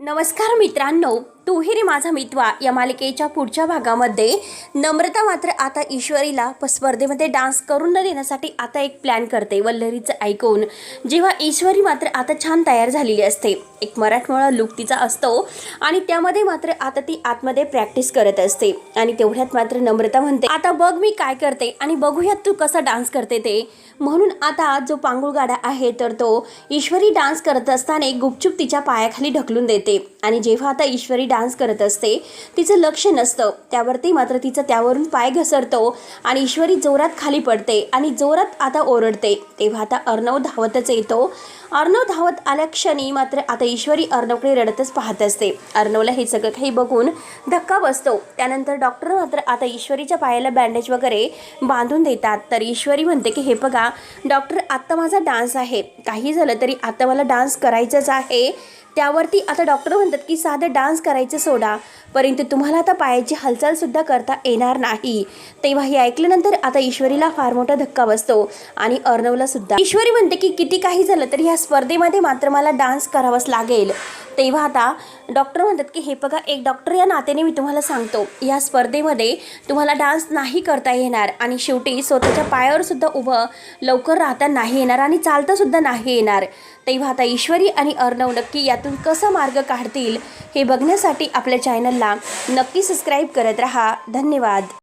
नमस्कार मित्रांनो, तू ही रे माझा मित्वा या मालिकेच्या पुढच्या भागामध्ये नम्रता मात्र आता ईश्वरीला स्पर्धेमध्ये डान्स करून न देण्यासाठी आता एक प्लॅन करते. वल्लरीचं ऐकून जेव्हा ईश्वरी मात्र आता छान तयार झालेली असते, एक मराठमोळा लुक तिचा असतो आणि त्यामध्ये मात्र आता ती आतमध्ये प्रॅक्टिस करत असते आणि तेवढ्यात मात्र नम्रता म्हणते, आता बघ मी काय करते आणि बघूयात तू कसा डान्स करते ते. म्हणून आता जो पांगुळगाडा आहे तर तो ईश्वरी डान्स करत असताना गुपचूप तिच्या पायाखाली ढकलून देते आणि जेव्हा आता ईश्वरी डान्स करत असते तिचं लक्ष नसतं त्यावरती मात्र तिचं त्यावरून पाय घसरतो आणि ईश्वरी जोरात खाली पडते आणि जोरात आता ओरडते. तेव्हा आता अर्णव धावतच येतो. अर्णव धावत आल्या क्षणी मात्र आता ईश्वरी अर्णवकडे रडतच पाहत असते. अर्णवला हे सगळं काही बघून धक्का बसतो. त्यानंतर डॉक्टर मात्र आता ईश्वरीच्या पायाला बँडेज वगैरे बांधून देतात. तर ईश्वरी म्हणते की हे बघा डॉक्टर, आत्ता माझा डान्स आहे, काही झालं तरी आता मला डान्स करायचंच आहे. त्यावरती आता डॉक्टर म्हणतात की साधं डान्स करायचं सोडा, परंतु तुम्हाला आता पायाची हालचालसुद्धा करता येणार नाही. तेव्हा हे ऐकल्यानंतर आता ईश्वरीला फार मोठा धक्का बसतो आणि अर्णवला सुद्धा. ईश्वरी म्हणते की किती काही झालं तरी ह्या स्पर्धेमध्ये मात्र मला डान्स करावाच लागेल. तेव्हा आता डॉक्टर म्हणतात की हे बघा, एक डॉक्टर या नात्याने मी तुम्हाला सांगतो, या स्पर्धेमध्ये तुम्हाला डान्स नाही करता येणार आणि शेवटी स्वतःच्या पायावर सुद्धा उभं लवकर राहता नाही येणार आणि चालता सुद्धा नाही येणार. तेव्हा आता ईश्वरी आणि अर्णव नक्की यातून कसा मार्ग काढतील हे बघण्यासाठी आपल्या चॅनलला नक्की सबस्क्राईब करत राहा. धन्यवाद.